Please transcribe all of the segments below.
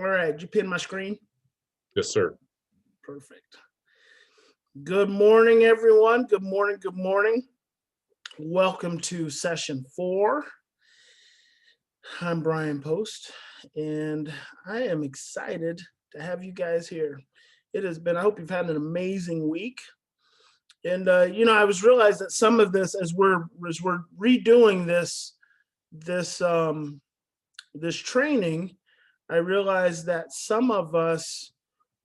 All right, did you pin my screen? Yes, sir. Perfect. Good morning, everyone. Good morning. Good morning. Welcome to session 4. I'm Bryan Post, and I am excited to have you guys here. It has been, I hope you've had an amazing week. And, I was realized that some of this, as we're redoing this training, I realized that some of us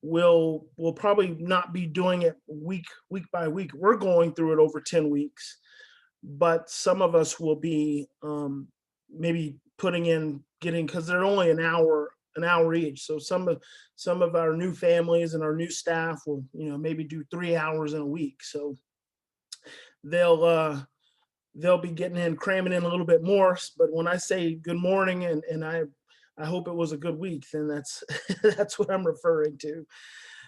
will probably not be doing it week by week. We're going through it over 10 weeks, but some of us will be maybe getting, because they're only an hour each. So some of our new families and our new staff will maybe do 3 hours in a week. So they'll be cramming in a little bit more. But when I say good morning and I hope it was a good week, then that's that's what I'm referring to.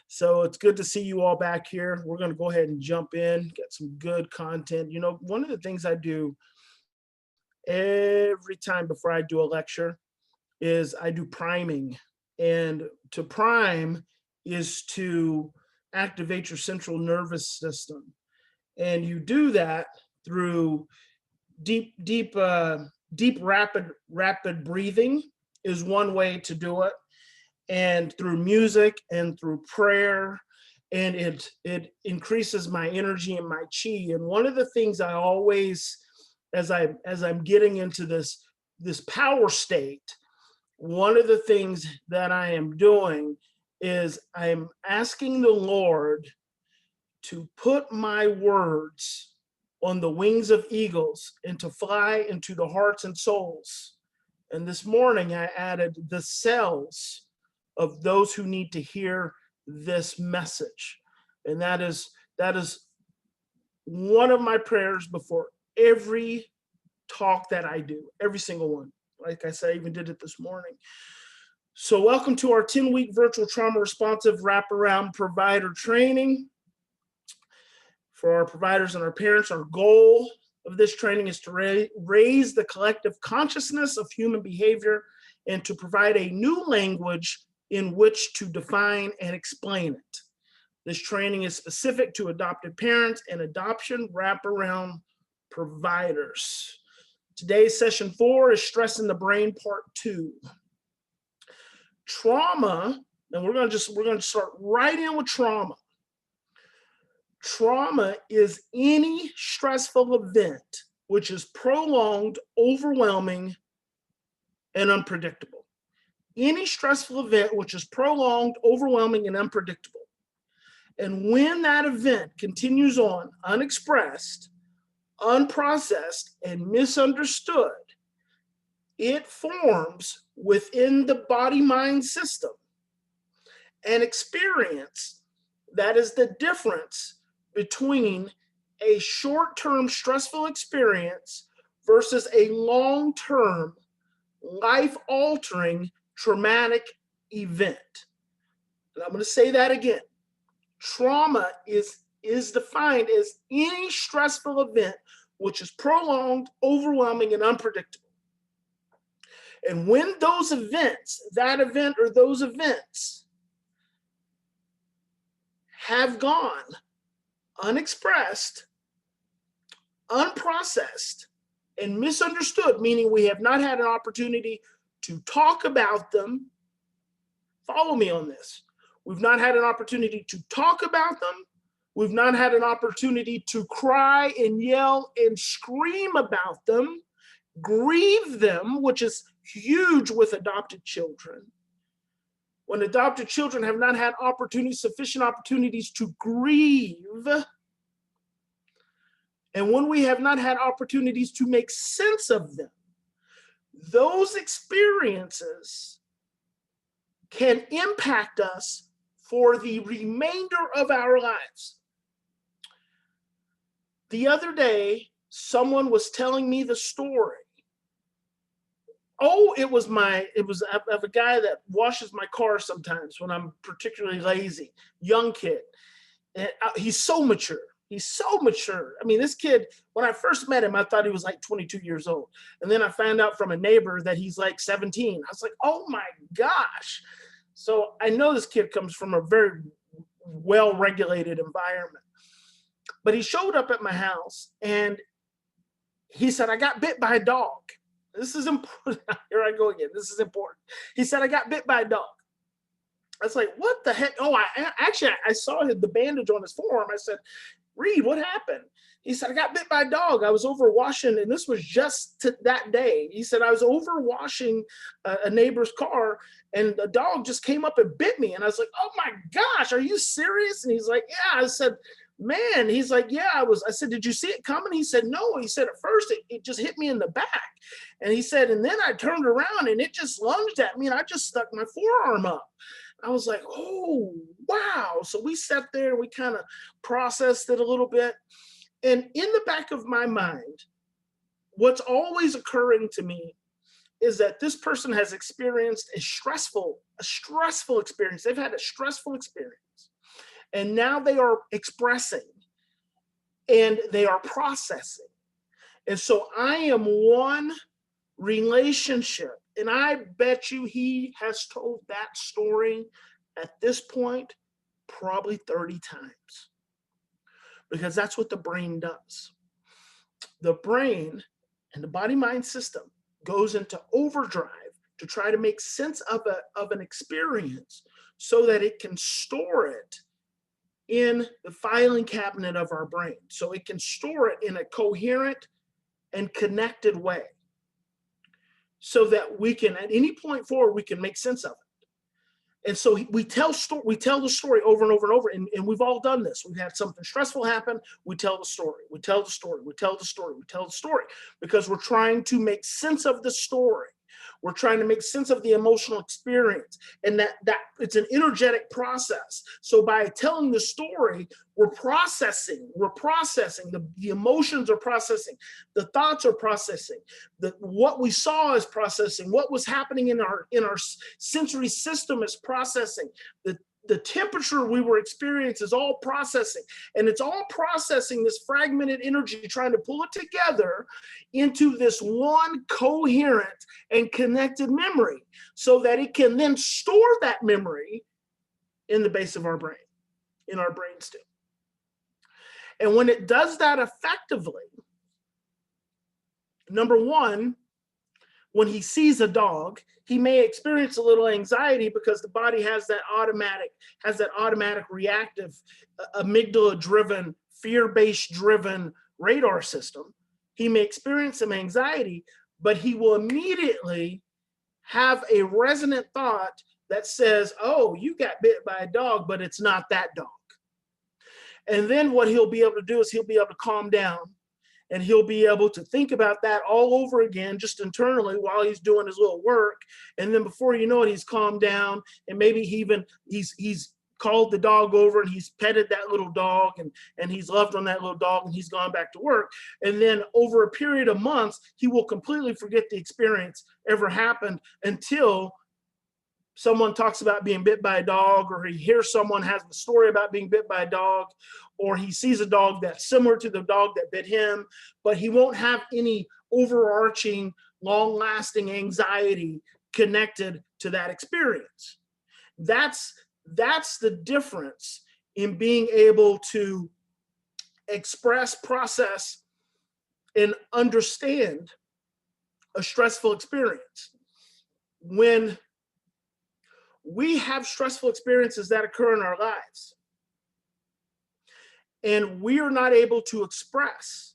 So it's good to see you all back here. We're going to go ahead and jump in, get some good content. One of the things I do every time before I do a lecture is I do priming. And to prime is to activate your central nervous system. And you do that through deep, rapid breathing is one way to do it, and through music and through prayer, and it increases my energy and my chi. And one of the things I always, as I'm getting into this power state, one of the things that I am doing is I'm asking the Lord to put my words on the wings of eagles and to fly into the hearts and souls. And this morning I added the cells of those who need to hear this message. And that is one of my prayers before every talk that I do, every single one. Like I said, I even did it this morning. So welcome to our 10-week virtual trauma responsive wraparound provider training. For our providers and our parents, our goal of this training is to raise the collective consciousness of human behavior and to provide a new language in which to define and explain it. This training is specific to adopted parents and adoption wraparound providers. Today's session 4 is Stress in the Brain, part 2. Trauma, and we're going to start right in with trauma. Trauma is any stressful event which is prolonged, overwhelming, and unpredictable. Any stressful event which is prolonged, overwhelming, and unpredictable. And when that event continues on unexpressed, unprocessed, and misunderstood, it forms within the body-mind system an experience that is the difference between a short-term stressful experience versus a long-term, life-altering, traumatic event. And I'm going to say that again. Trauma is defined as any stressful event which is prolonged, overwhelming, and unpredictable. And when those events, that event or those events, have gone unexpressed, unprocessed, and misunderstood, meaning we have not had an opportunity to talk about them. Follow me on this. We've not had an opportunity to talk about them. We've not had an opportunity to cry and yell and scream about them, grieve them, which is huge with adopted children. When adopted children have not had sufficient opportunities to grieve, and when we have not had opportunities to make sense of them, those experiences can impact us for the remainder of our lives. The other day, someone was telling me the story. Oh, I have a guy that washes my car sometimes when I'm particularly lazy, young kid. And he's so mature. He's so mature. I mean, this kid, when I first met him, I thought he was like 22 years old. And then I found out from a neighbor that he's like 17. I was like, oh my gosh. So I know this kid comes from a very well-regulated environment, but he showed up at my house and he said, I got bit by a dog. This is important. Here I go again. This is important. He said, I got bit by a dog. I was like, what the heck? Oh, I saw the bandage on his forearm. I said, Reed, what happened? He said, I got bit by a dog. I was over washing, and this was just that day. He said, I was over washing a neighbor's car, and the dog just came up and bit me. And I was like, oh my gosh, are you serious? And he's like, yeah. I said, man, he's like, yeah, I said, did you see it coming? He said, no. He said, at first it just hit me in the back. And he said, and then I turned around and it just lunged at me and I just stuck my forearm up. I was like, oh, wow. So we sat there and we kind of processed it a little bit. And in the back of my mind, what's always occurring to me is that this person has experienced a stressful experience. They've had a stressful experience. And now they are expressing and they are processing. And so I am one relationship. And I bet you he has told that story at this point probably 30 times. Because that's what the brain does. The brain and the body-mind system goes into overdrive to try to make sense of an experience so that it can store it in the filing cabinet of our brain. So it can store it in a coherent and connected way so that we can, at any point forward, we can make sense of it. And so we tell the story over and over and over, and we've all done this. We've had something stressful happen, we tell the story, we tell the story, we tell the story, we tell the story, because we're trying to make sense of the story. We're trying to make sense of the emotional experience, and that it's an energetic process. So by telling the story, we're processing, the emotions are processing, the thoughts are processing, what we saw is processing, what was happening in our sensory system is processing, the temperature we were experiencing is all processing, and it's all processing this fragmented energy, trying to pull it together into this one coherent and connected memory so that it can then store that memory in the base of our brain, in our brainstem. And when it does that effectively, number one, when he sees a dog, he may experience a little anxiety because the body has that automatic reactive, amygdala-driven, fear-based driven radar system. He may experience some anxiety, but he will immediately have a resonant thought that says, oh, you got bit by a dog, but it's not that dog. And then what he'll be able to do is he'll be able to calm down, and he'll be able to think about that all over again, just internally while he's doing his little work. And then before you know it, he's calmed down, and maybe he's called the dog over and he's petted that little dog, and he's loved on that little dog, and he's gone back to work. And then over a period of months, he will completely forget the experience ever happened until someone talks about being bit by a dog, or he hears someone has a story about being bit by a dog, or he sees a dog that's similar to the dog that bit him, but he won't have any overarching, long-lasting anxiety connected to that experience. That's the difference in being able to express, process, and understand a stressful experience. When we have stressful experiences that occur in our lives, and we are not able to express,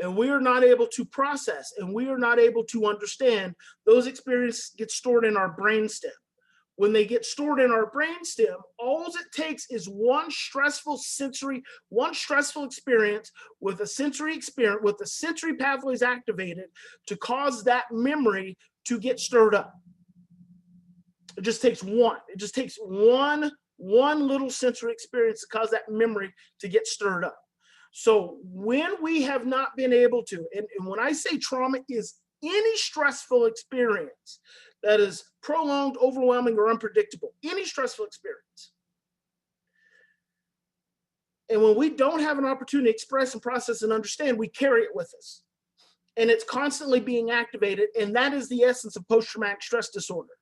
and we are not able to process, and we are not able to understand, those experiences get stored in our brainstem. When they get stored in our brainstem, all it takes is one stressful experience with a sensory pathways activated to cause that memory to get stirred up. It just takes one. It just takes one little sensory experience to cause that memory to get stirred up. So when we have not been able to, and when I say trauma is any stressful experience that is prolonged, overwhelming, or unpredictable, any stressful experience. And when we don't have an opportunity to express and process and understand, we carry it with us. And it's constantly being activated, and that is the essence of post-traumatic stress disorder.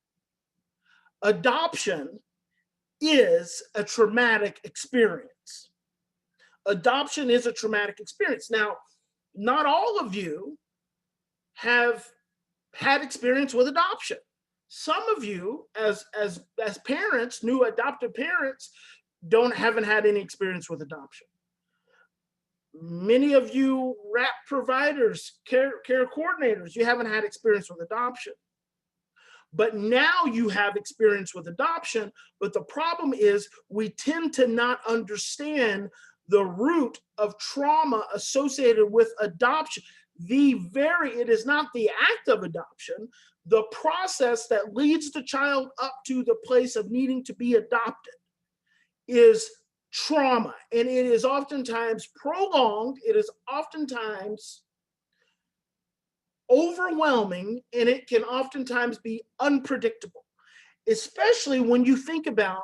Adoption is a traumatic experience. Adoption is a traumatic experience. Now, not all of you have had experience with adoption. Some of you, as parents, new adoptive parents, haven't had any experience with adoption. Many of you wrap providers, care coordinators, you haven't had experience with adoption. But now you have experience with adoption. But the problem is we tend to not understand the root of trauma associated with adoption. It is not the act of adoption, the process that leads the child up to the place of needing to be adopted is trauma. And it is oftentimes prolonged. It is oftentimes overwhelming, and it can oftentimes be unpredictable, especially when you think about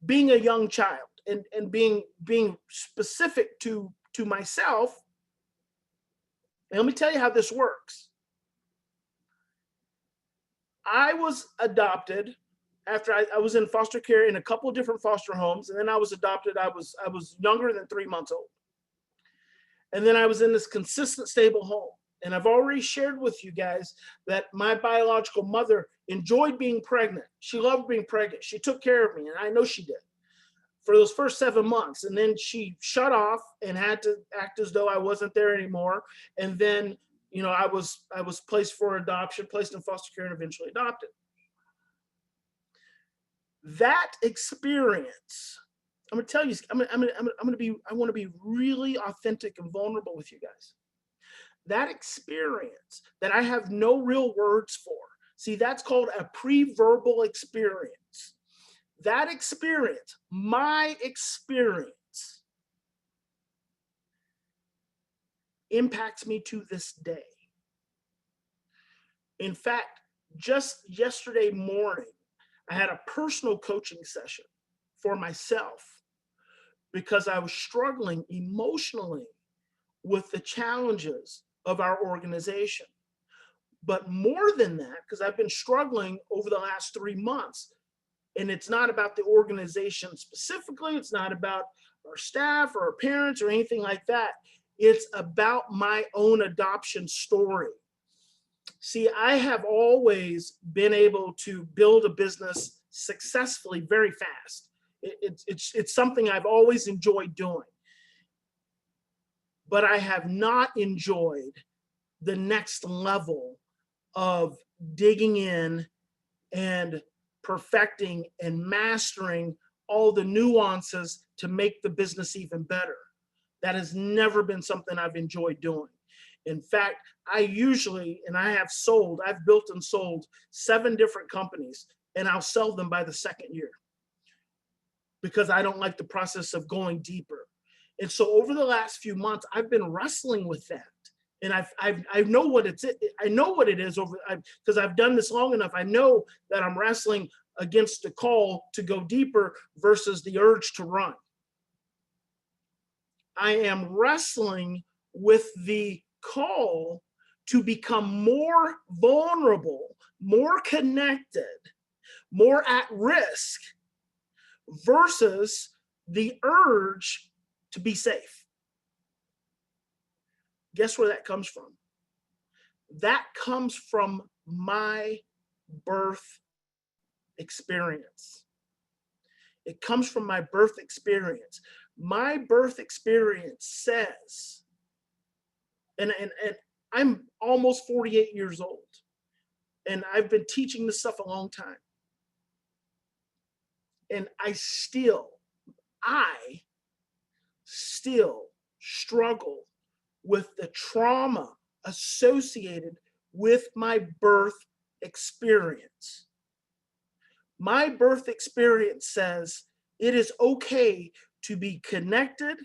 being a young child and being specific to myself. And let me tell you how this works. I was adopted after I was in foster care in a couple of different foster homes, and then I was adopted. I was younger than 3 months old. And then I was in this consistent, stable home. And I've already shared with you guys that my biological mother enjoyed being pregnant. She loved being pregnant. She took care of me, and I know she did for those first 7 months. And then she shut off and had to act as though I wasn't there anymore. And then, I was placed for adoption, placed in foster care, and eventually adopted. That experience, I'm going to tell you, I want to be really authentic and vulnerable with you guys. That experience that I have no real words for. See, that's called a pre-verbal experience. That experience, my experience, impacts me to this day. In fact, just yesterday morning, I had a personal coaching session for myself because I was struggling emotionally with the challenges of our organization. But more than that, because I've been struggling over the last 3 months, and it's not about the organization specifically, it's not about our staff or our parents or anything like that. It's about my own adoption story. See, I have always been able to build a business successfully very fast. It's something I've always enjoyed doing. But I have not enjoyed the next level of digging in and perfecting and mastering all the nuances to make the business even better. That has never been something I've enjoyed doing. In fact, I've built and sold 7 different companies, and I'll sell them by the second year because I don't like the process of going deeper. And so over the last few months, I've been wrestling with that. And I know what it is because I've done this long enough. I know that I'm wrestling against the call to go deeper versus the urge to run. I am wrestling with the call to become more vulnerable, more connected, more at risk versus the urge to be safe. Guess where that comes from? That comes from my birth experience. It comes from my birth experience. My birth experience says, and I'm almost 48 years old, and I've been teaching this stuff a long time. And I still struggle with the trauma associated with my birth experience. My birth experience says it is okay to be connected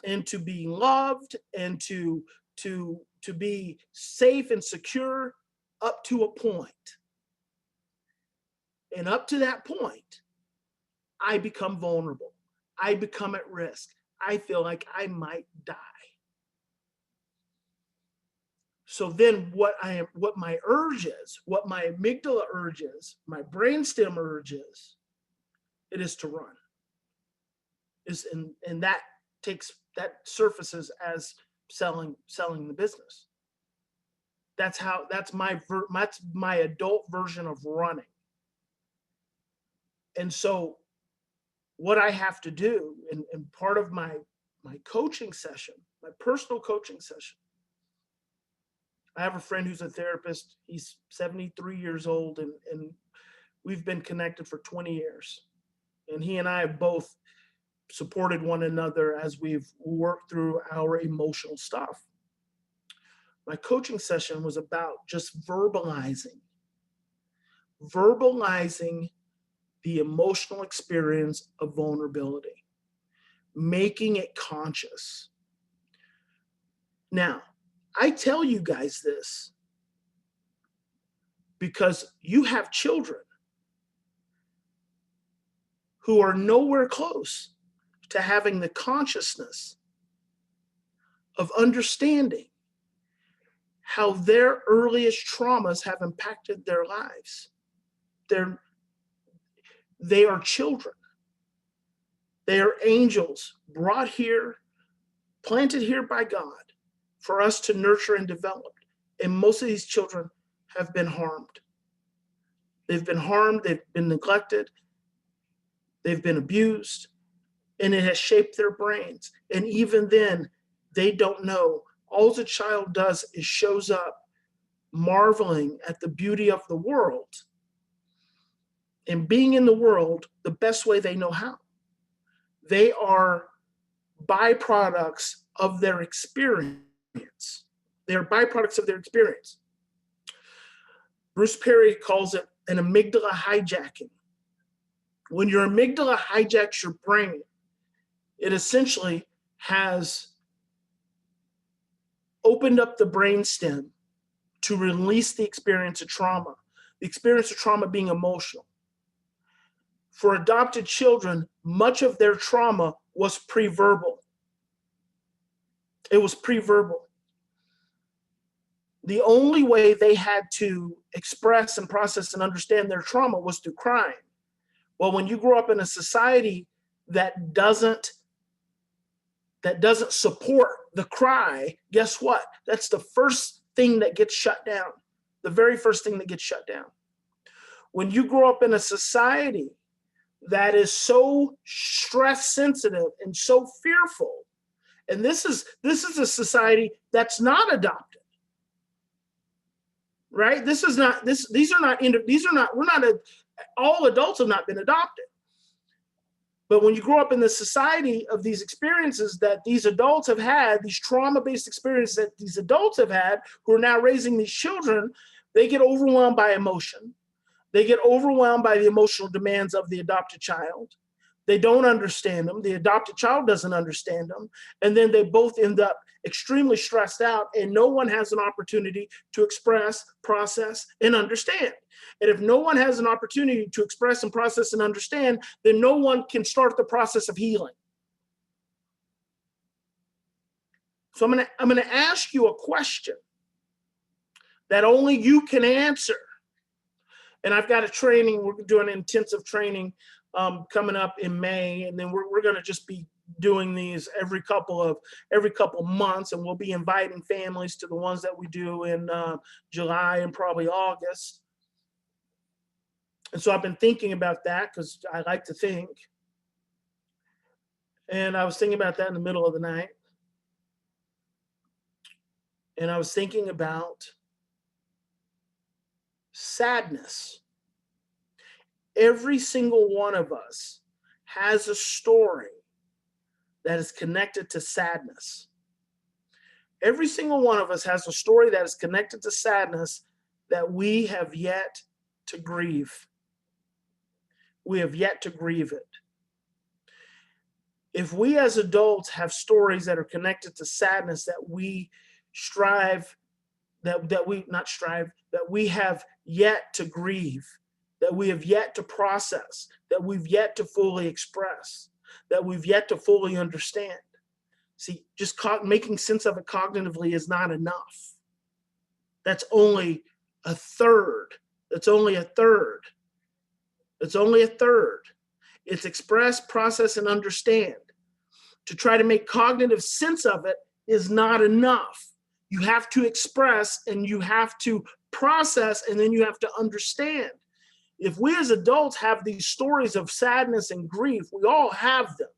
and to be loved and to be safe and secure up to a point. And up to that point, I become vulnerable. I become at risk. I feel like I might die. So then what my urge is, what my amygdala urge is, my brainstem urge is, it is to run. And that surfaces as selling the business. That's my adult version of running. And so what I have to do, and part of my coaching session, my personal coaching session, I have a friend who's a therapist. He's 73 years old, and we've been connected for 20 years. And he and I have both supported one another as we've worked through our emotional stuff. My coaching session was about just verbalizing the emotional experience of vulnerability, making it conscious. Now, I tell you guys this because you have children who are nowhere close to having the consciousness of understanding how their earliest traumas have impacted their lives. They are children. They are angels brought here, planted here by God for us to nurture and develop. And most of these children have been harmed. They've been harmed, they've been neglected, they've been abused, and it has shaped their brains. And even then, they don't know. All the child does is shows up marveling at the beauty of the world and being in the world the best way they know how. They are byproducts of their experience. They're byproducts of their experience. Bruce Perry calls it an amygdala hijacking. When your amygdala hijacks your brain, it essentially has opened up the brainstem to release the experience of trauma, the experience of trauma being emotional. For adopted children, much of their trauma was pre-verbal. It was pre-verbal. The only way they had to express and process and understand their trauma was through crying. Well, when you grow up in a society that doesn't support the cry, guess what? That's the first thing that gets shut down. The very first thing that gets shut down. When you grow up in a society that is so stress sensitive and so fearful, and this is a society that's not adopted, right? All adults have not been adopted. But when you grow up in the society of these experiences that these adults have had, these trauma-based experiences that these adults have had, who are now raising these children, they get overwhelmed by emotion. They get overwhelmed by the emotional demands of the adopted child. They don't understand them. The adopted child doesn't understand them. And then they both end up extremely stressed out, and no one has an opportunity to express, process, and understand. And if no one has an opportunity to express and process and understand, then no one can start the process of healing. So I'm gonna ask you a question that only you can answer. And I've got a training, we're doing an intensive training coming up in May, and then we're gonna just be doing these every couple months, and we'll be inviting families to the ones that we do in July and probably August. And so I've been thinking about that because I like to think. And I was thinking about that in the middle of the night. And I was thinking about sadness. Every single one of us has a story that is connected to sadness. Every single one of us has a story that is connected to sadness that we have yet to grieve. We have yet to grieve it. If we as adults have stories that are connected to sadness that we have yet to grieve, that we have yet to process, that we've yet to fully express, that we've yet to fully understand. See, just making sense of it cognitively is not enough. That's only a third. That's only a third. It's only a third. It's express, process, and understand. To try to make cognitive sense of it is not enough. You have to express and you have to process and then you have to understand. If we as adults have these stories of sadness and grief, we all have them.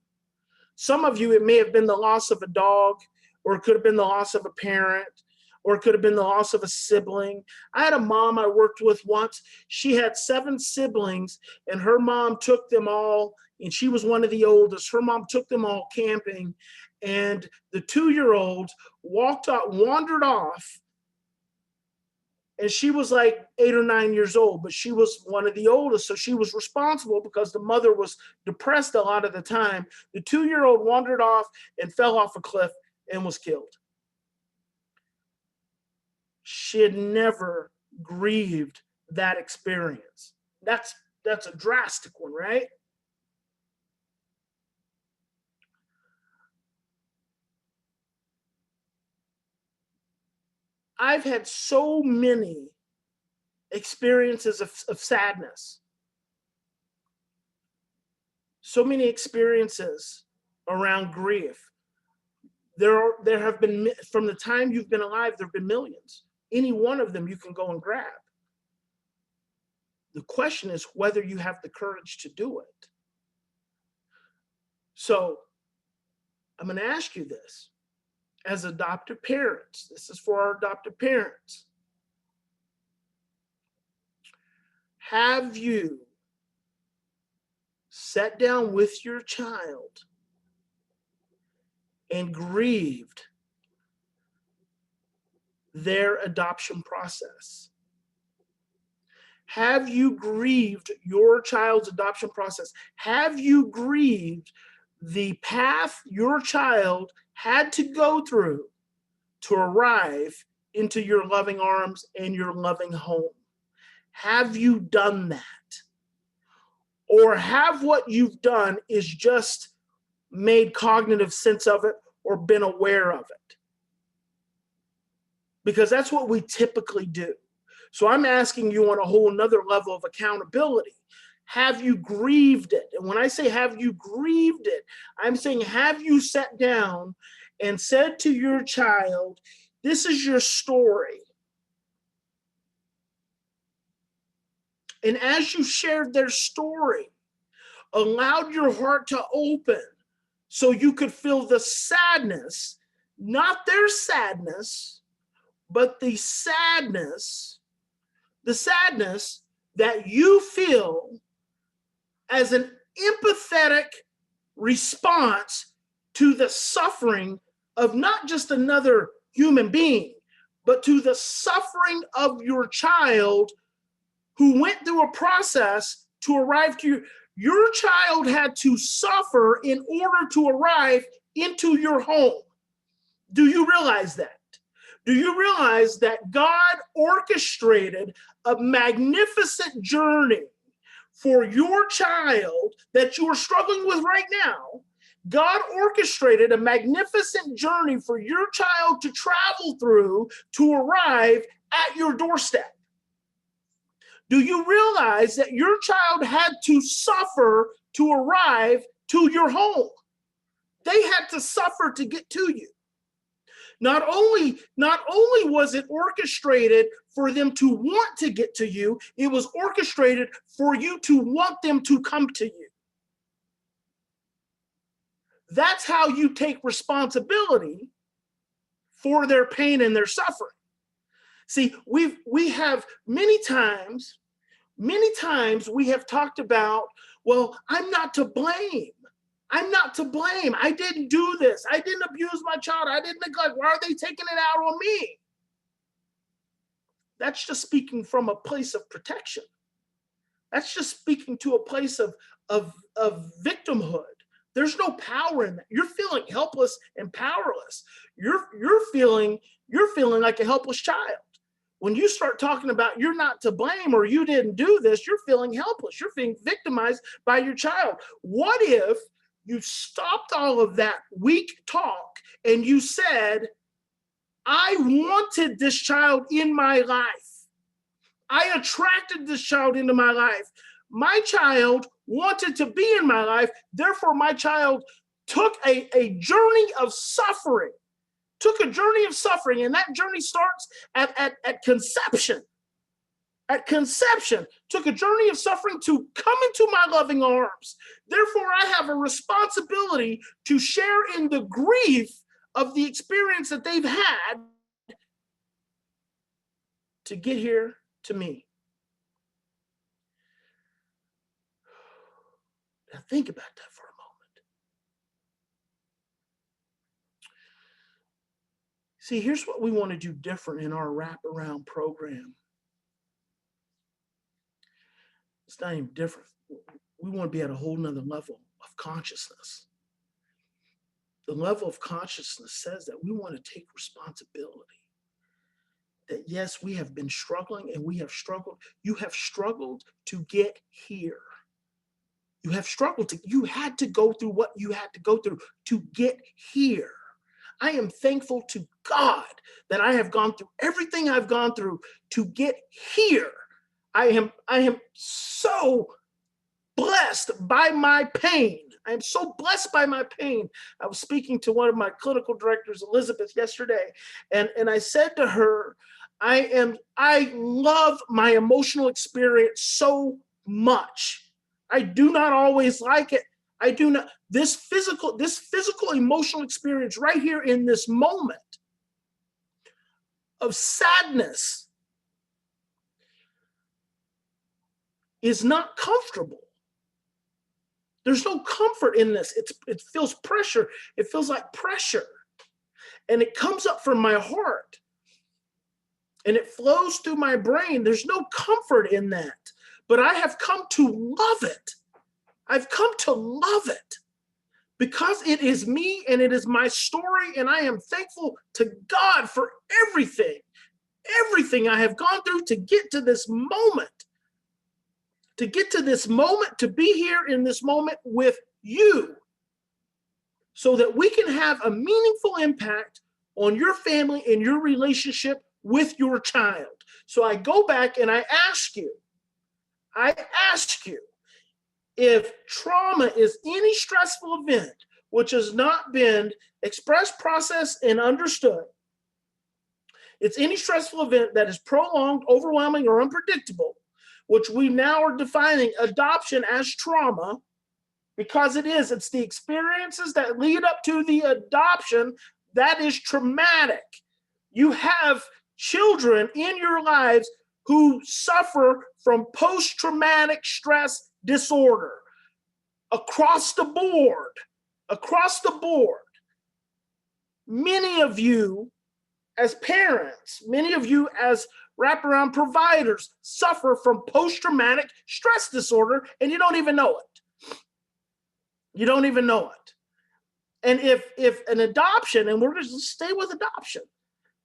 Some of you, it may have been the loss of a dog, or it could have been the loss of a parent, or it could have been the loss of a sibling. I had a mom I worked with once. She had 7 siblings, and her mom took them all, and she was one of the oldest. Her mom took them all camping, and the 2-year-old wandered off, and she was like 8 or 9 years old, but she was one of the oldest, so she was responsible because the mother was depressed a lot of the time. The 2-year-old wandered off and fell off a cliff and was killed. She had never grieved that experience. That's a drastic one, right? I've had so many experiences of sadness, so many experiences around grief. There have been, from the time you've been alive, there have been millions. Any one of them you can go and grab. The question is whether you have the courage to do it. So I'm going to ask you this. As adoptive parents, this is for our adoptive parents. Have you sat down with your child and grieved their adoption process? Have you grieved your child's adoption process? Have you grieved the path your child had to go through to arrive into your loving arms and your loving home? Have you done that? Or have what you've done is just made cognitive sense of it or been aware of it? Because that's what we typically do. So I'm asking you on a whole nother level of accountability. Have you grieved it? And when I say have you grieved it, I'm saying have you sat down and said to your child, this is your story. And as you shared their story, allowed your heart to open so you could feel the sadness, not their sadness, but the sadness that you feel as an empathetic response to the suffering of not just another human being, but to the suffering of your child who went through a process to arrive to you. Your child had to suffer in order to arrive into your home. Do you realize that? Do you realize that God orchestrated a magnificent journey for your child that you are struggling with right now? God orchestrated a magnificent journey for your child to travel through to arrive at your doorstep. Do you realize that your child had to suffer to arrive to your home? They had to suffer to get to you. Not only was it orchestrated for them to want to get to you, it was orchestrated for you to want them to come to you. That's how you take responsibility for their pain and their suffering. See, we have many times we have talked about, well, I'm not to blame. I'm not to blame. I didn't do this. I didn't abuse my child. I didn't neglect. Why are they taking it out on me? That's just speaking from a place of protection. That's just speaking to a place of victimhood. There's no power in that. You're feeling helpless and powerless. You're feeling like a helpless child. When you start talking about you're not to blame or you didn't do this, you're feeling helpless. You're being victimized by your child. What if you stopped all of that weak talk and you said, I wanted this child in my life. I attracted this child into my life. My child wanted to be in my life. Therefore, my child took a journey of suffering, and that journey starts at conception. At conception, took a journey of suffering to come into my loving arms. Therefore, I have a responsibility to share in the grief of the experience that they've had to get here to me. Now think about that for a moment. See, here's what we want to do different in our wraparound program. It's not even different. We want to be at a whole nother level of consciousness. The level of consciousness says that we want to take responsibility. That yes, we have been struggling and we have struggled. You have struggled to get here. You have struggled you had to go through what you had to go through to get here. I am thankful to God that I have gone through everything I've gone through to get here. I am so blessed by my pain. I am so blessed by my pain. I was speaking to one of my clinical directors, Elizabeth, yesterday, and I said to her, I love my emotional experience so much. I do not always like it. I do not. This physical emotional experience right here in this moment of sadness is not comfortable. There's no comfort in this. It feels pressure. It feels like pressure. And it comes up from my heart. And it flows through my brain. There's no comfort in that. But I have come to love it. I've come to love it because it is me and it is my story. And I am thankful to God for everything I have gone through to get to this moment. To get to this moment, to be here in this moment with you so that we can have a meaningful impact on your family and your relationship with your child. So I go back and I ask you if trauma is any stressful event which has not been expressed, processed, and understood, it's any stressful event that is prolonged, overwhelming, or unpredictable, which we now are defining adoption as trauma, because it's the experiences that lead up to the adoption that is traumatic. You have children in your lives who suffer from post-traumatic stress disorder across the board. Many of you as parents, many of you as wraparound providers suffer from post-traumatic stress disorder and you don't even know it. You don't even know it. And if an adoption, and we're going to stay with adoption,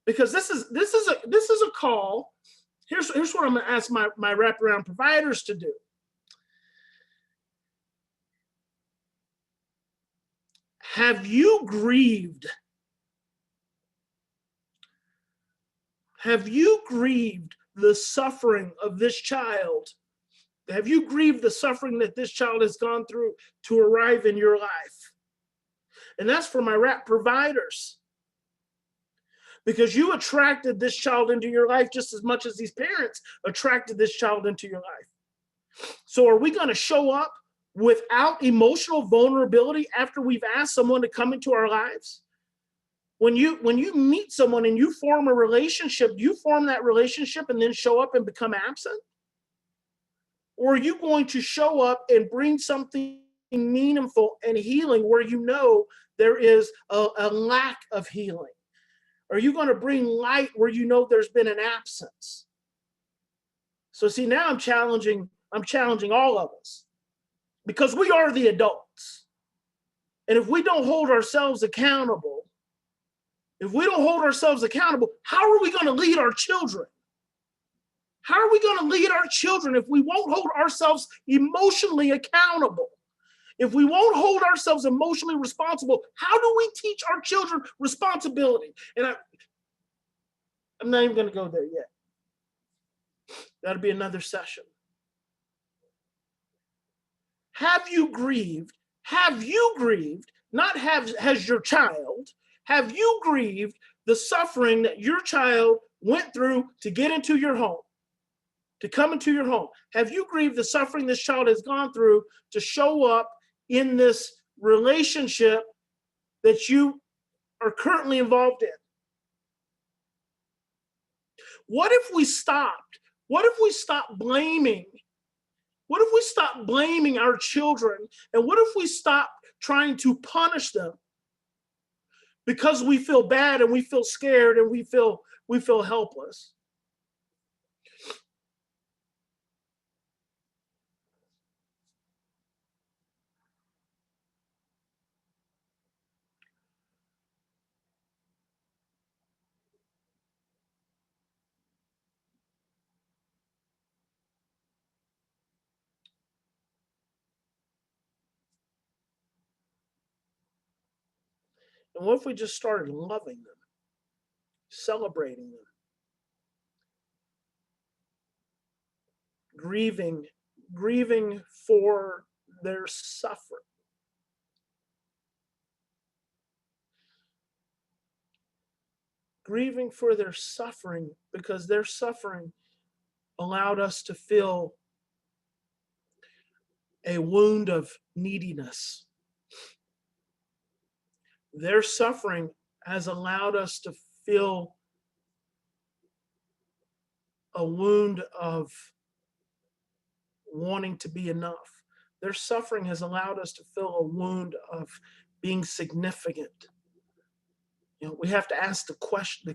because this is a call. Here's what I'm going to ask my wraparound providers to do. Have you grieved? Have you grieved the suffering of this child? Have you grieved the suffering that this child has gone through to arrive in your life? And that's for my wrap providers. Because you attracted this child into your life just as much as these parents attracted this child into your life. So are we going to show up without emotional vulnerability after we've asked someone to come into our lives? When you meet someone and you form a relationship, you form that relationship and then show up and become absent? Or are you going to show up and bring something meaningful and healing where you know there is a lack of healing? Are you going to bring light where you know there's been an absence? So see, now I'm challenging all of us, because we are the adults. And if we don't hold ourselves accountable, how are we going to lead our children? How are we going to lead our children if we won't hold ourselves emotionally accountable? If we won't hold ourselves emotionally responsible, how do we teach our children responsibility? And I'm not even going to go there yet. That'll be another session. Have you grieved? Have you grieved? Not has your child. Have you grieved the suffering that your child went through to get into your home, to come into your home? Have you grieved the suffering this child has gone through to show up in this relationship that you are currently involved in? What if we stopped? What if we stopped blaming? What if we stopped blaming our children? And what if we stopped trying to punish them because we feel bad and we feel scared and we feel helpless? And what if we just started loving them, celebrating them, grieving for their suffering? Grieving for their suffering, because their suffering allowed us to feel a wound of neediness. Their suffering has allowed us to feel a wound of wanting to be enough. Their suffering has allowed us to feel a wound of being significant. We have to ask the question,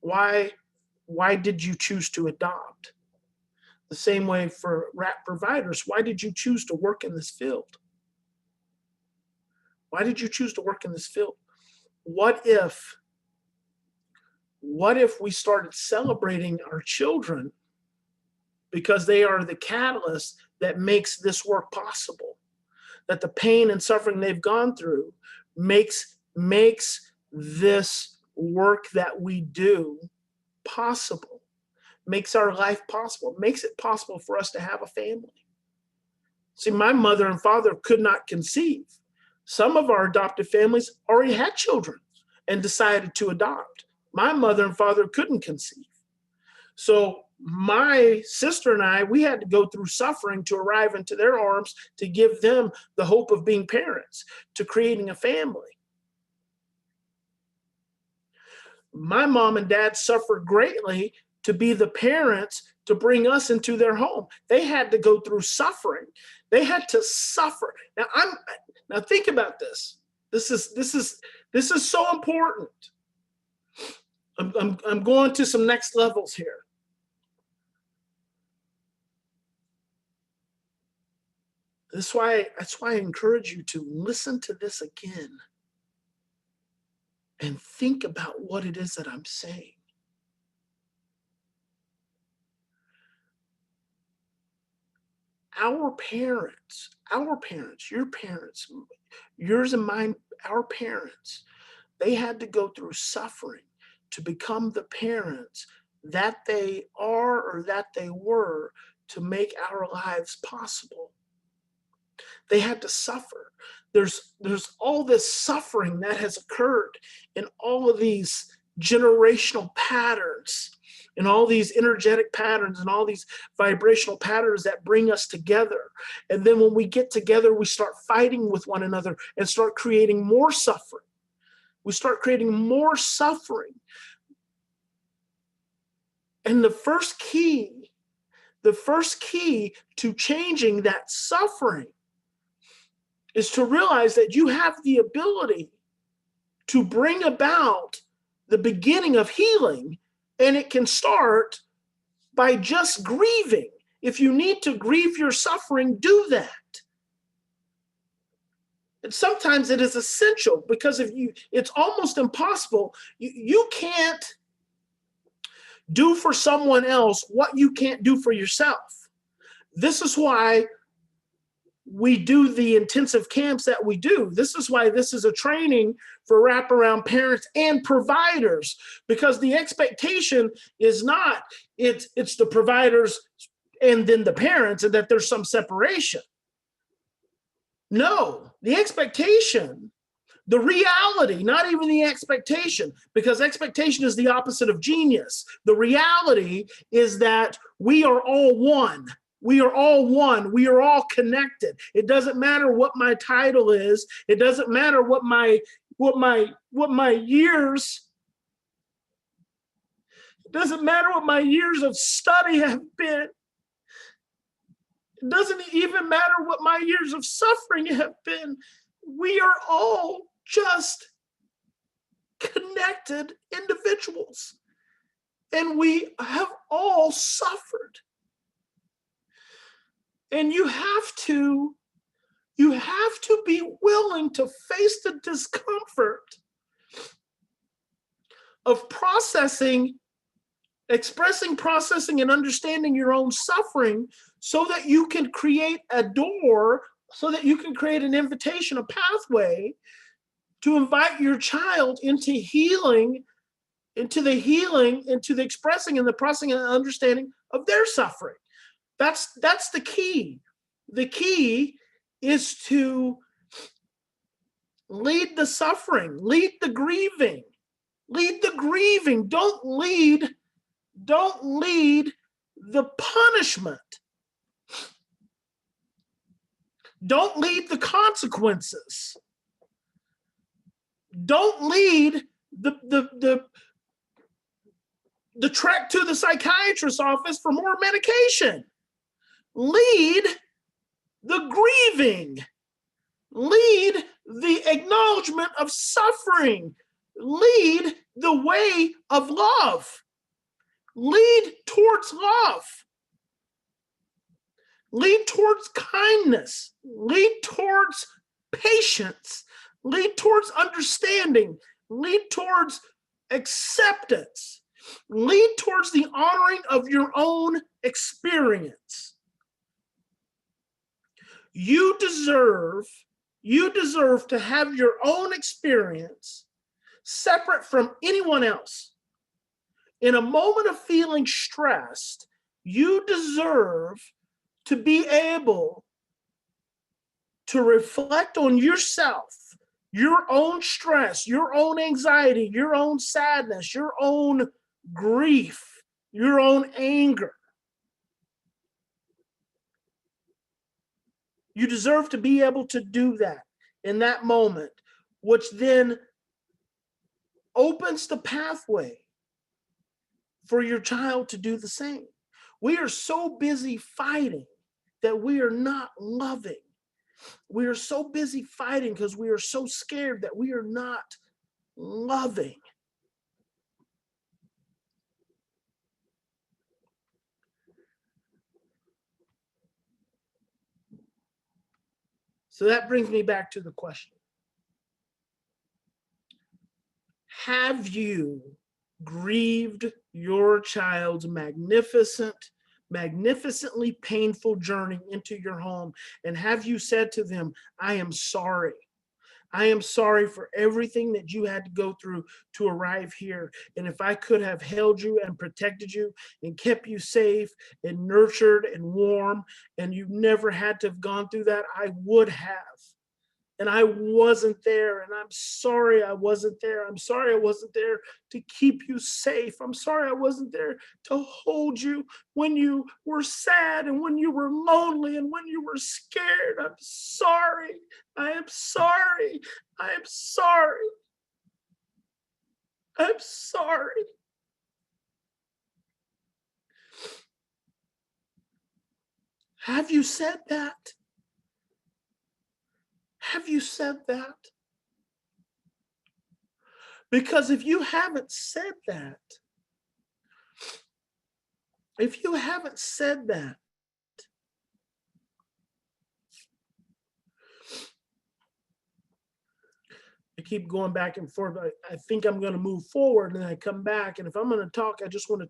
why did you choose to adopt? The same way for RAP providers, why did you choose to work in this field? Why did you choose to work in this field? What if we started celebrating our children because they are the catalyst that makes this work possible? That the pain and suffering they've gone through makes this work that we do possible, makes our life possible, makes it possible for us to have a family. See, my mother and father could not conceive. Some of our adopted families already had children and decided to adopt. My mother and father couldn't conceive. So my sister and I, we had to go through suffering to arrive into their arms, to give them the hope of being parents, to creating a family. My mom and dad suffered greatly to be the parents to bring us into their home. They had to go through suffering. They had to suffer. Now think about this. This is so important. I'm going to some next levels here. That's why I encourage you to listen to this again and think about what it is that I'm saying. Our parents, your parents, yours and mine, our parents, they had to go through suffering to become the parents that they are or that they were to make our lives possible. They had to suffer. There's all this suffering that has occurred in all of these generational patterns and all these energetic patterns and all these vibrational patterns that bring us together. And then when we get together, we start fighting with one another and start creating more suffering. We start creating more suffering. And the first key to changing that suffering is to realize that you have the ability to bring about the beginning of healing, and it can start by just grieving. If you need to grieve your suffering, do that. And sometimes it is essential, because it's almost impossible. You can't do for someone else what you can't do for yourself. This is why we do the intensive camps that we do. This is why this is a training for wraparound parents and providers, because the expectation is not it's the providers and then the parents and that there's some separation. No, the expectation, the reality, not even the expectation, because expectation is the opposite of genius. The reality is that we are all one. We are all one. We are all connected. It doesn't matter what my title is. It doesn't matter what my years. It doesn't matter what my years of study have been. It doesn't even matter what my years of suffering have been. We are all just connected individuals, and we have all suffered. And you have to be willing to face the discomfort of expressing, processing, and understanding your own suffering, so that you can create a door, so that you can create an invitation, a pathway to invite your child into healing, into the expressing and the processing and understanding of their suffering. That's the key. The key is to lead the suffering, lead the grieving, lead the grieving. Don't lead the punishment. Don't lead the consequences. Don't lead the trek to the psychiatrist's office for more medication. Lead the grieving. Lead the acknowledgement of suffering. Lead the way of love. Lead towards love. Lead towards kindness. Lead towards patience. Lead towards understanding. Lead towards acceptance. Lead towards the honoring of your own experience. You deserve to have your own experience separate from anyone else. In a moment of feeling stressed, you deserve to be able to reflect on yourself, your own stress, your own anxiety, your own sadness, your own grief, your own anger. You deserve to be able to do that in that moment, which then opens the pathway for your child to do the same. We are so busy fighting that we are not loving. We are so busy fighting because we are so scared that we are not loving. So that brings me back to the question. Have you grieved your child's magnificently painful journey into your home? And have you said to them, I am sorry. I am sorry for everything that you had to go through to arrive here. And if I could have held you and protected you and kept you safe and nurtured and warm, and you never had to have gone through that, I would have. And I wasn't there, and I'm sorry I wasn't there. I'm sorry I wasn't there to keep you safe. I'm sorry I wasn't there to hold you when you were sad and when you were lonely and when you were scared. I'm sorry. I am sorry. I am sorry. I'm sorry. Have you said that? Have you said that? Because if you haven't said that, I keep going back and forth. I think I'm going to move forward, and then I come back. And if I'm going to talk, I just want to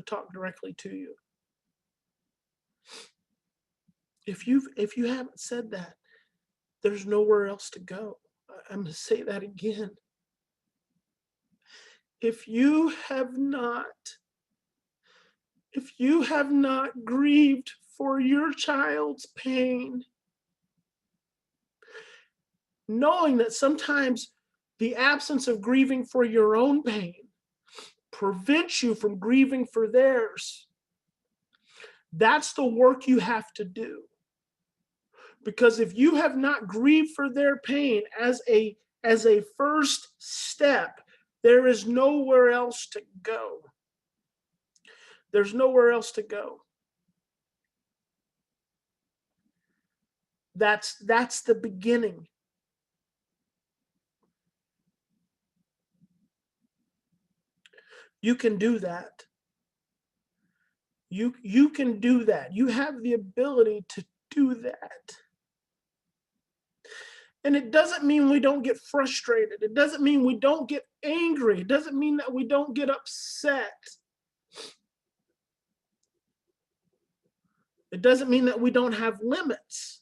talk directly to you. If you haven't said that, there's nowhere else to go. I'm going to say that again. If you have not, if you have not grieved for your child's pain, knowing that sometimes the absence of grieving for your own pain prevents you from grieving for theirs, that's the work you have to do. Because if you have not grieved for their pain as a first step, there is nowhere else to go. There's nowhere else to go. That's the beginning. You can do that. You can do that. You have the ability to do that. And it doesn't mean we don't get frustrated. It doesn't mean we don't get angry. It doesn't mean that we don't get upset. It doesn't mean that we don't have limits.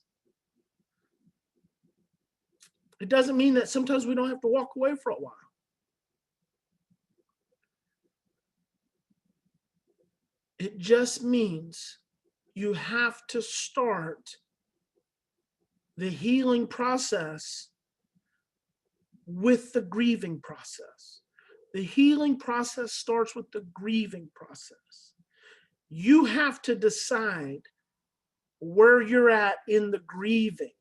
It doesn't mean that sometimes we don't have to walk away for a while. It just means you have to start the healing process with the grieving process. The healing process starts with the grieving process. You have to decide where you're at in the grieving.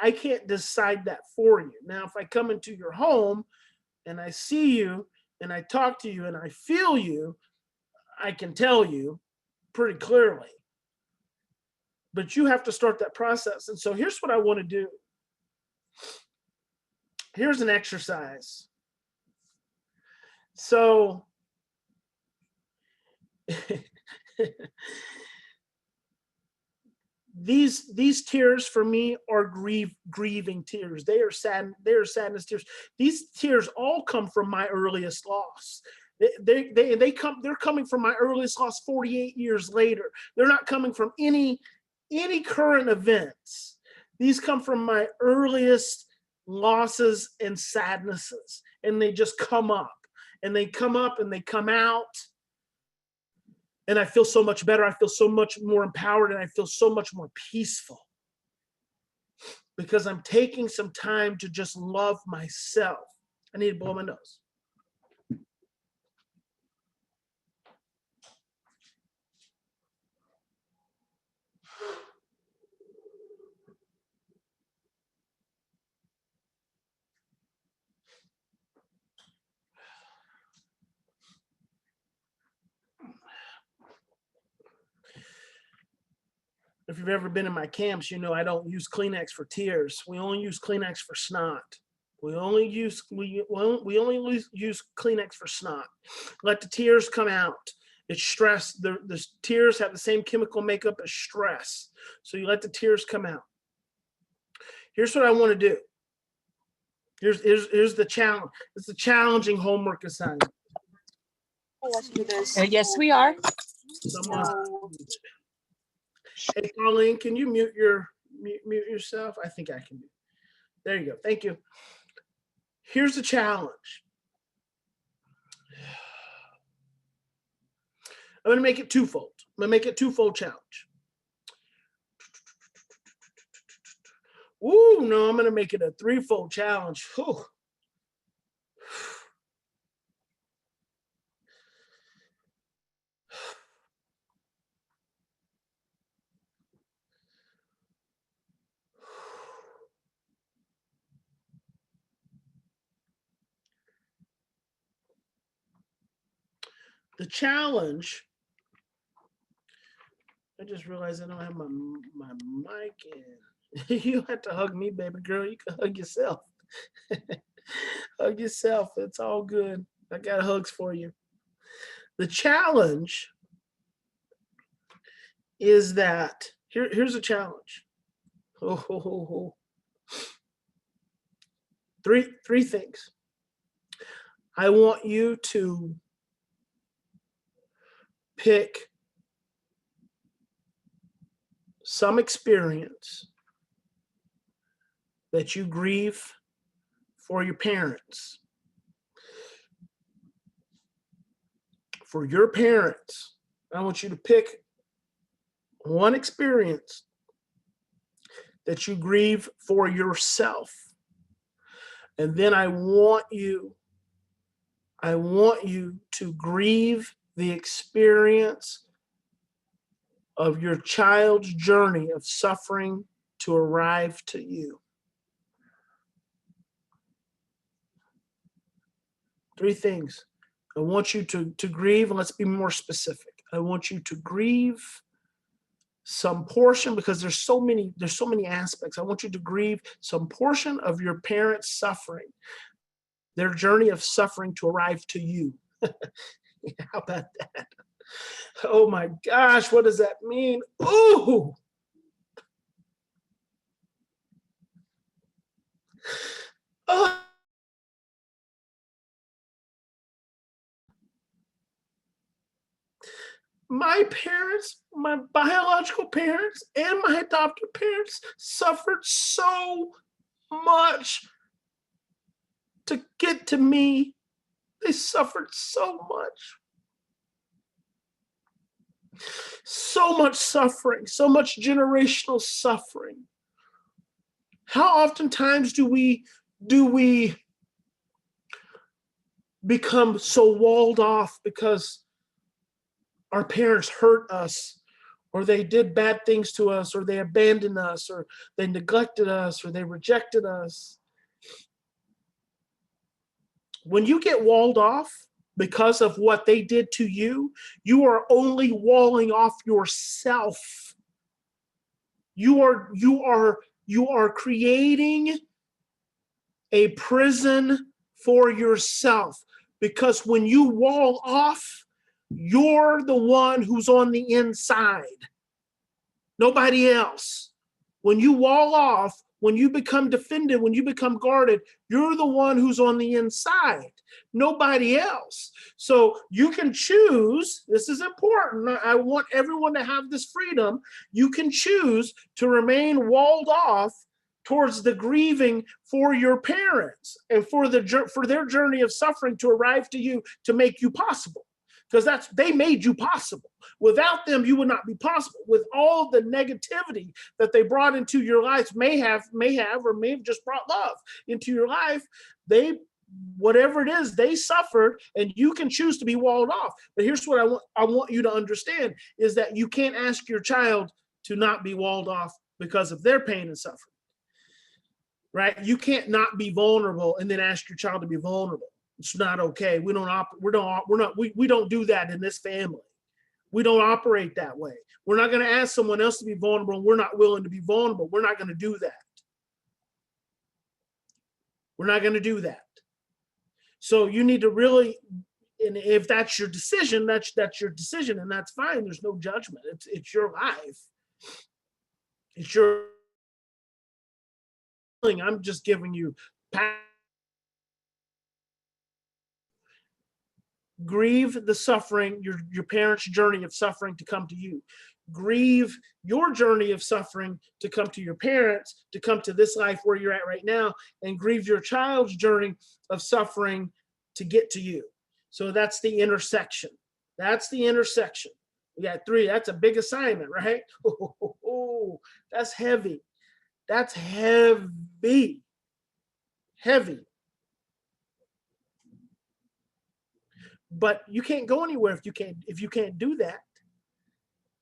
I can't decide that for you. Now, if I come into your home and I see you and I talk to you and I feel you, I can tell you pretty clearly. But you have to start that process. And so here's what I want to do. Here's an exercise. So these tears for me are grieving tears. They are sadness tears. These tears all come from my earliest loss. They're coming from my earliest loss 48 years later. They're not coming from any current events. These come from my earliest losses and sadnesses, and they just come up and they come up and they come out. And I feel so much better. I feel so much more empowered, and I feel so much more peaceful because I'm taking some time to just love myself. I need to blow my nose. If you've ever been in my camps, you know I don't use Kleenex for tears. We only use Kleenex for snot. We only use Kleenex for snot. Let the tears come out. It's stress. The tears have the same chemical makeup as stress. So you let the tears come out. Here's what I want to do. Here's the challenge. It's a challenging homework assignment. Yes, we are. Hey, Pauline, can you mute yourself? I think I can. There you go. Thank you. Here's the challenge. I'm going to make it twofold. I'm going to make it twofold challenge. Ooh, no, I'm going to make it a threefold challenge. Whew. The challenge, I just realized I don't have my mic in. You have to hug me, baby girl. You can hug yourself. Hug yourself. It's all good. I got hugs for you. The challenge is that here's a challenge. Three things. I want you to pick some experience that you grieve for your parents. For your parents, I want you to pick one experience that you grieve for yourself. And then I want you to grieve the experience of your child's journey of suffering to arrive to you. 3 things. I want you to grieve, and let's be more specific. I want you to grieve some portion, because there's so many aspects. I want you to grieve some portion of your parents' suffering, their journey of suffering to arrive to you. How about that? Oh my gosh, what does that mean? Ooh! Oh. My parents, my biological parents, and my adopted parents suffered so much to get to me. They suffered so much. So much suffering, so much generational suffering. How oftentimes do we become so walled off because our parents hurt us, or they did bad things to us, or they abandoned us, or they neglected us, or they rejected us? When you get walled off because of what they did to you, you are only walling off yourself. You are creating a prison for yourself, because when you wall off, you're the one who's on the inside, nobody else. When you wall off, when you become defended, when you become guarded, you're the one who's on the inside, nobody else. So you can choose, this is important, I want everyone to have this freedom. You can choose to remain walled off towards the grieving for your parents and for their journey of suffering to arrive to you, to make you possible. Because they made you possible. Without them, you would not be possible. With all the negativity that they brought into your life, may have just brought love into your life, whatever it is, they suffered, and you can choose to be walled off. But here's what I want you to understand, is that you can't ask your child to not be walled off because of their pain and suffering. Right? You can't not be vulnerable and then ask your child to be vulnerable. It's not okay. We don't do that in this family. We don't operate that way. We're not going to ask someone else to be vulnerable, and we're not willing to be vulnerable. We're not going to do that. We're not going to do that. So you need to really, and if that's your decision, that's your decision, and that's fine. There's no judgment. It's your life. It's your. I'm just giving you. Grieve the suffering, your parents' journey of suffering to come to you. Grieve your journey of suffering to come to your parents, to come to this life where you're at right now, and grieve your child's journey of suffering to get to you. So that's the intersection. That's the intersection. We got 3. That's a big assignment, right? Oh, that's heavy. That's heavy. Heavy. But you can't go anywhere if you can't do that.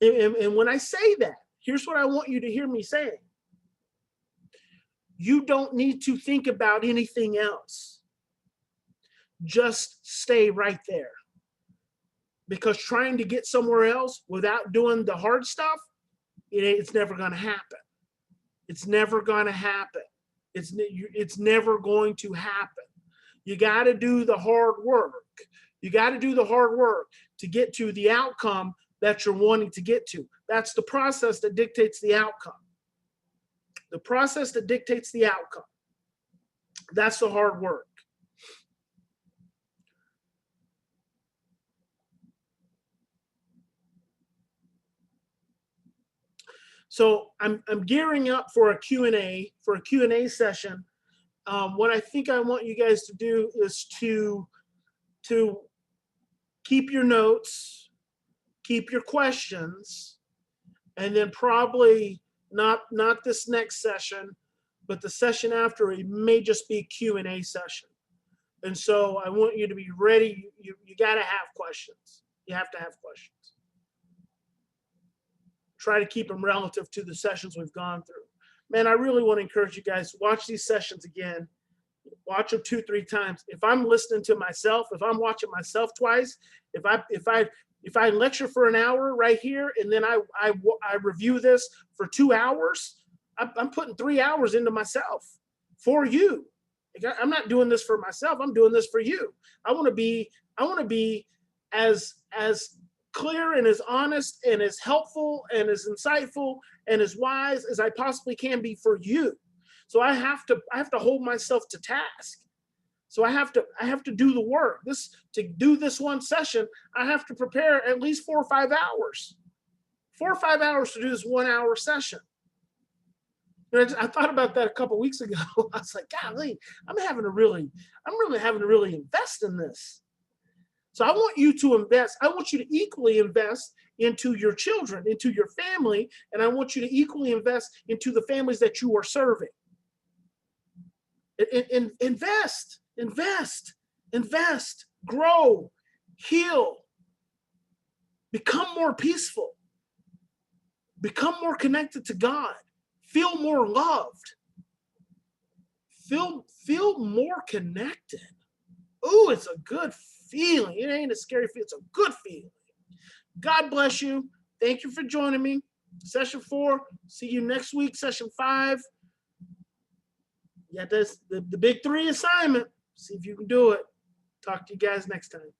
And when I say that, here's what I want you to hear me say. You don't need to think about anything else. Just stay right there. Because trying to get somewhere else without doing the hard stuff, it's never going to happen. It's never going to happen. It's never going to happen. You got to do the hard work. You got to do the hard work to get to the outcome that you're wanting to get to. That's the process that dictates the outcome. The process that dictates the outcome. That's the hard work. So I'm gearing up for a Q&A session. What I think I want you guys to do is to keep your notes, keep your questions, and then probably not this next session, but the session after, it may just be a Q&A session. And so I want you to be ready. You got to have questions. You have to have questions. Try to keep them relative to the sessions we've gone through. Man, I really want to encourage you guys to watch these sessions again. Watch them 2-3 times. If I'm listening to myself, if I'm watching myself twice, if I lecture for an hour right here and then I review this for 2 hours, I'm putting 3 hours into myself for you. I'm not doing this for myself. I'm doing this for you. I want to be as clear and as honest and as helpful and as insightful and as wise as I possibly can be for you. So I have to hold myself to task. So I have to do the work. To do this one session, I have to prepare at least 4 or 5 hours. 4 or 5 hours to do this 1 hour session. I thought about that a couple of weeks ago. I was like, golly, I'm really having to really invest in this. So I want you to invest. I want you to equally invest into your children, into your family, and I want you to equally invest into the families that you are serving. Invest, grow, heal, become more peaceful, become more connected to God, feel more loved, feel more connected. Oh, it's a good feeling. It ain't a scary feeling. It's a good feeling. God bless you. Thank you for joining me. Session 4. See you next week. Session 5. Yeah, that's the big 3 assignment. See if you can do it. Talk to you guys next time.